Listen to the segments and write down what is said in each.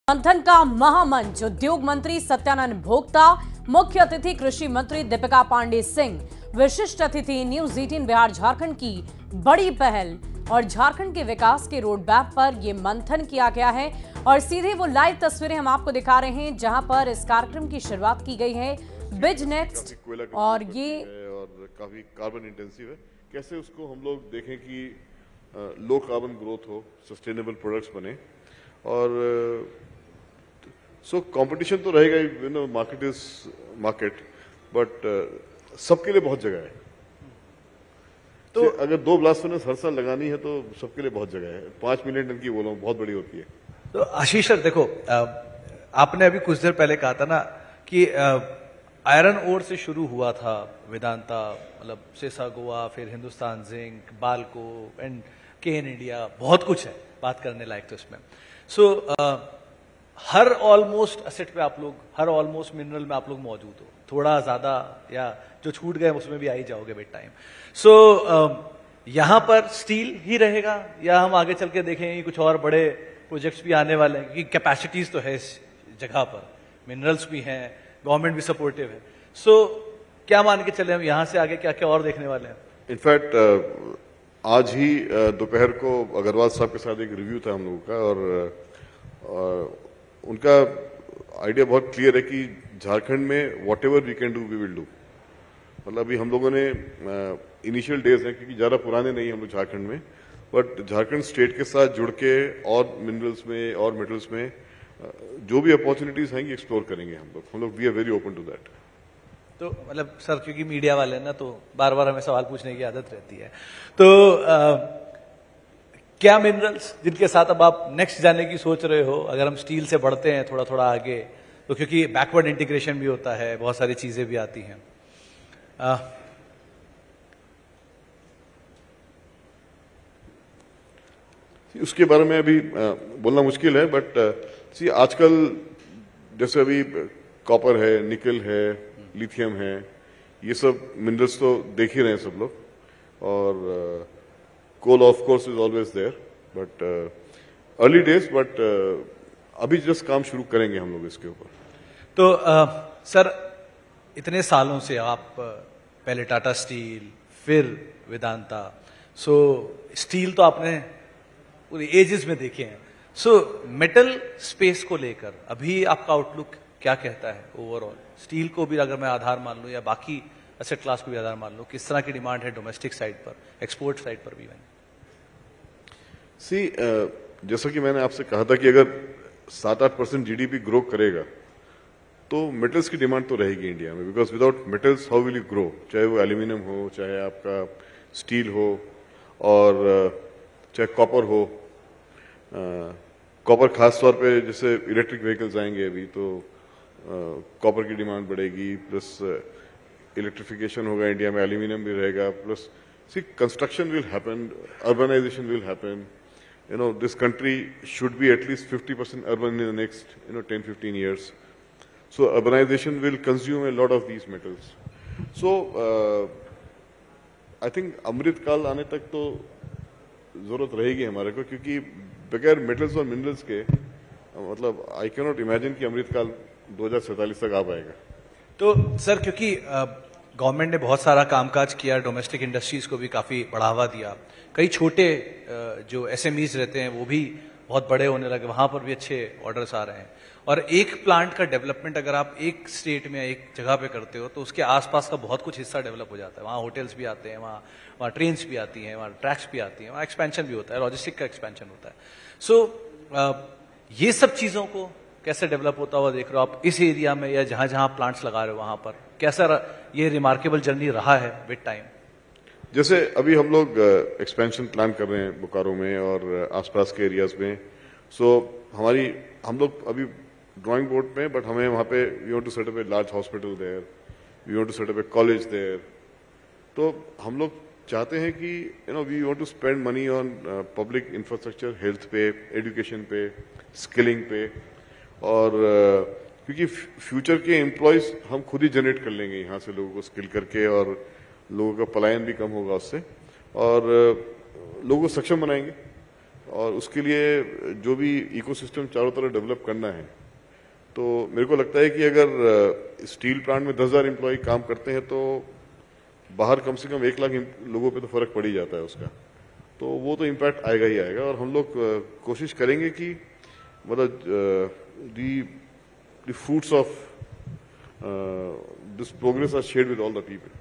मंथन का महामंच उद्योग मंत्री सत्यानंद भोक्ता, मुख्य अतिथि कृषि मंत्री दीपिका पांडे सिंह, विशिष्ट अतिथि न्यूज 18 बिहार झारखंड की बड़ी पहल और झारखंड के विकास के रोड मैप पर यह मंथन किया गया है। और सीधे वो लाइव तस्वीरें हम आपको दिखा रहे हैं जहां पर इस कार्यक्रम की शुरुआत की गई है बिजनेक्स्ट और ये काफी कार्बन इंटेंसिव है। कैसे उसको हम लोग देखें कि लो कार्बन ग्रोथ हो, सस्टेनेबल प्रोडक्ट्स बने और सो कंपटीशन तो रहेगा ही, you know market is market, but सबके लिए बहुत जगह है। तो अगर 2 ब्लास्ट फर्नेस हर साल लगानी है तो सबके लिए बहुत जगह है। 5 मिलियन टन की बोला बहुत बड़ी होती है। तो आशीष सर देखो, आपने अभी कुछ देर पहले कहा था ना कि आयरन ओर से शुरू हुआ था वेदांता, मतलब सेसा गोवा, फिर Hindustan Zinc, Balco and Cairn India, बहुत कुछ है बात करने लायक तो इसमें। सो हर ऑलमोस्ट असेट पे आप लोग, हर ऑलमोस्ट मिनरल में आप लोग मौजूद हो, थोड़ा ज्यादा या जो छूट गए उसमें भी आ ही जाओगे विद टाइम। सो यहां पर स्टील ही रहेगा या हम आगे चल के देखें कुछ और बड़े प्रोजेक्ट्स भी आने वाले हैं, क्योंकि कैपेसिटीज तो है इस जगह पर, मिनरल्स भी हैं, गवर्नमेंट भी सपोर्टिव है। सो क्या मान के चले हम यहां से आगे क्या क्या और देखने वाले हैं? इनफैक्ट आज ही दोपहर को अग्रवाल साहब के साथ एक रिव्यू था हम लोगों का और उनका आइडिया बहुत क्लियर है कि झारखंड में whatever we can do we will do. मतलब अभी हम लोगों ने इनिशियल डेज हैं, क्योंकि ज्यादा पुराने नहीं हम लोग झारखंड में, बट झारखंड स्टेट के साथ जुड़ के और मिनरल्स में और मेटल्स में जो भी अपॉर्चुनिटीज हैं एक्सप्लोर करेंगे हम लोग we are very open to that. तो मतलब सर, क्योंकि मीडिया वाले हैं ना, तो बार बार हमें सवाल पूछने की आदत रहती है, तो क्या मिनरल्स जिनके साथ अब आप नेक्स्ट जाने की सोच रहे हो, अगर हम स्टील से बढ़ते हैं थोड़ा थोड़ा आगे, तो क्योंकि बैकवर्ड इंटीग्रेशन भी होता है, बहुत सारी चीजें भी आती हैं। उसके बारे में अभी बोलना मुश्किल है, बट सी आजकल जैसे अभी कॉपर है, निकल है, लिथियम है, ये सब मिनरल्स तो देख ही रहे हैं सब लोग, और coal of course is always there, but early days, but अभी जस्ट काम शुरू करेंगे हम लोग इसके ऊपर। तो सर, इतने सालों से आप पहले टाटा स्टील, फिर वेदांता, सो स्टील तो आपने पूरी एजेस में देखे हैं। सो मेटल स्पेस को लेकर अभी आपका आउटलुक क्या कहता है ओवरऑल? स्टील को भी अगर मैं आधार मान लूं या बाकी एसेट क्लास को भी आधार मान लूं, किस तरह की डिमांड है डोमेस्टिक साइड पर, एक्सपोर्ट साइड पर भी? जैसा कि मैंने आपसे कहा था कि अगर 7-8% जीडीपी ग्रो करेगा तो मेटल्स की डिमांड तो रहेगी इंडिया में, because without metals how will you grow? चाहे वो एल्यूमिनियम हो, चाहे आपका स्टील हो, और चाहे कॉपर हो। कॉपर खास तौर पे जैसे इलेक्ट्रिक व्हीकल्स आएंगे अभी, तो कॉपर की डिमांड बढ़ेगी, प्लस इलेक्ट्रिफिकेशन होगा इंडिया में, एल्यूमिनियम भी रहेगा, plus C construction will happen, urbanisation will happen. You know, this country should be at least 50% urban in the next 10-15 years. So urbanization will consume a lot of these metals. So I think अमृत काल आने तक तो जरूरत रहेगी हमारे को, क्योंकि बगैर मेटल्स और मिनरल्स के मतलब आई कैन नॉट इमेजिन कि अमृत काल 2047 तक आ पाएगा। तो सर, क्योंकि गवर्नमेंट ने बहुत सारा कामकाज किया, डोमेस्टिक इंडस्ट्रीज को भी काफी बढ़ावा दिया, कई छोटे जो एसएमईज रहते हैं वो भी बहुत बड़े होने लगे, वहां पर भी अच्छे ऑर्डर्स आ रहे हैं। और एक प्लांट का डेवलपमेंट अगर आप एक स्टेट में एक जगह पे करते हो तो उसके आसपास का बहुत कुछ हिस्सा डेवलप हो जाता है। वहाँ होटल्स भी आते हैं, वहाँ ट्रेन्स भी आती हैं, वहाँ ट्रैक्स भी आती हैं, वहाँ एक्सपेंशन भी होता है, लॉजिस्टिक का एक्सपेंशन होता है। सो ये सब चीजों को कैसे डेवलप होता हुआ देख रहे हो आप इस एरिया में, या जहां जहां प्लांट्स लगा रहे हो वहां पर? कैसा ये रिमार्केबल जर्नी रहा है विद टाइम? जैसे अभी हम लोग एक्सपेंशन प्लान कर रहे हैं बोकारो में और आसपास के एरियाज में। सो हम लोग अभी ड्राइंग बोर्ड में, बट हमें वहां पे we want to set up a large hospital there, we want to set up a college there. तो हम लोग चाहते हैं कि we want to spend money on public infrastructure, health पे, एजुकेशन पे, स्किलिंग पे, और क्योंकि फ्यूचर के एम्प्लॉयज हम खुद ही जनरेट कर लेंगे यहाँ से लोगों को स्किल करके, और लोगों का पलायन भी कम होगा उससे, और लोगों को सक्षम बनाएंगे। और उसके लिए जो भी इकोसिस्टम चारों तरफ डेवलप करना है, तो मेरे को लगता है कि अगर स्टील प्लांट में 10,000 एम्प्लॉय काम करते हैं तो बाहर कम से कम 1 लाख लोगों पे तो फर्क पड़ ही जाता है उसका, तो वो तो इम्पैक्ट आएगा ही आएगा। और हम लोग कोशिश करेंगे कि मतलब the fruits of this progress are shared with all the people.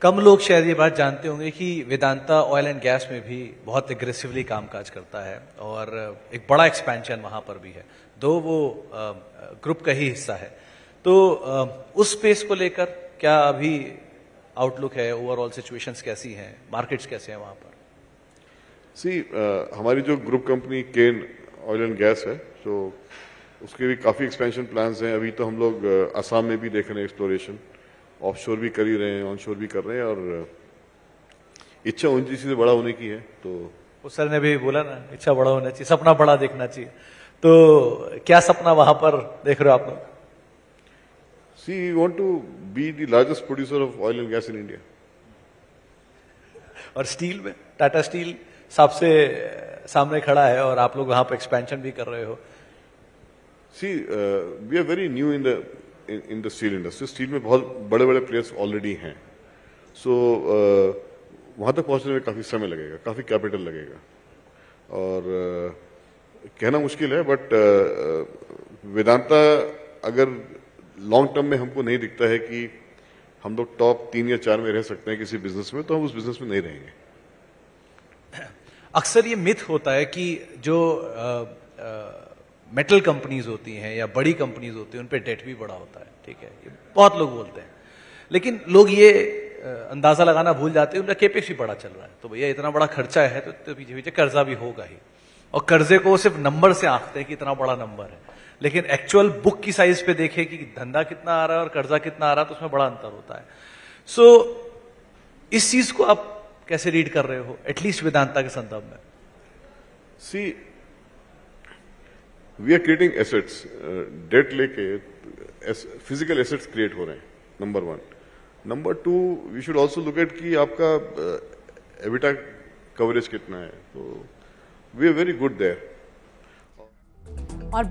कम लोग शायद ये बात जानते होंगे कि वेदांता ऑयल एंड गैस में भी बहुत एग्रेसिवली कामकाज करता है और एक बड़ा एक्सपेंशन वहां पर भी है, दो वो ग्रुप का ही हिस्सा है। तो उस स्पेस को लेकर क्या अभी आउटलुक है, ओवरऑल सिचुएशंस कैसी हैं, मार्केट्स कैसे हैं वहां पर? हमारी जो group company Cairn oil and gas है, तो उसके भी काफी एक्सपेंशन प्लान्स हैं। अभी तो हम लोग असम में भी देख रहे हैं एक्सप्लोरेशन, ऑफशोर भी कर ही रहे हैं, ऑनशोर भी कर रहे हैं, और इच्छा ऊंची से बड़ा होने की है। तो उस सर ने भी बोला ना, इच्छा बड़ा होना चाहिए, सपना बड़ा देखना चाहिए। तो क्या सपना वहां पर देख रहे हो आप लोग? We want to be the largest producer of oil and gas in India. और स्टील में टाटा स्टील सबसे सामने खड़ा है और आप लोग वहां पर एक्सपेंशन भी कर रहे हो। We are very new in the steel industry. Steel में बहुत बड़े बड़े प्लेयर्स ऑलरेडी हैं, सो वहां तक पहुंचने में काफी समय लगेगा, काफी कैपिटल लगेगा, और कहना मुश्किल है, बट वेदांता अगर लॉन्ग टर्म में हमको नहीं दिखता है कि हम लोग टॉप 3 या 4 में रह सकते हैं किसी बिजनेस में, तो हम उस बिजनेस में नहीं रहेंगे। अक्सर ये मिथ होता है कि जो मेटल कंपनीज होती हैं या बड़ी कंपनीज होती हैं उन पे डेट भी बड़ा होता है, ठीक है, ये बहुत लोग बोलते हैं। लेकिन लोग ये अंदाजा लगाना भूल जाते हैं उनका केपेक्स भी बड़ा चल रहा है, तो भैया इतना बड़ा खर्चा है तो पीछे पीछे कर्जा भी होगा ही। और कर्जे को सिर्फ नंबर से आंकते हैं कि इतना बड़ा नंबर है, लेकिन एक्चुअल बुक की साइज पे देखे कि धंधा कितना आ रहा है और कर्जा कितना आ रहा है, तो उसमें बड़ा अंतर होता है। सो इस चीज को आप कैसे रीड कर रहे हो, एटलीस्ट वेदांता के संदर्भ में? We are creating assets, debt लेके फिजिकल एसेट्स क्रिएट हो रहे हैं, number 1। Number 2, we should also look at कि आपका एबिटा कवरेज कितना है, तो we are very good there. और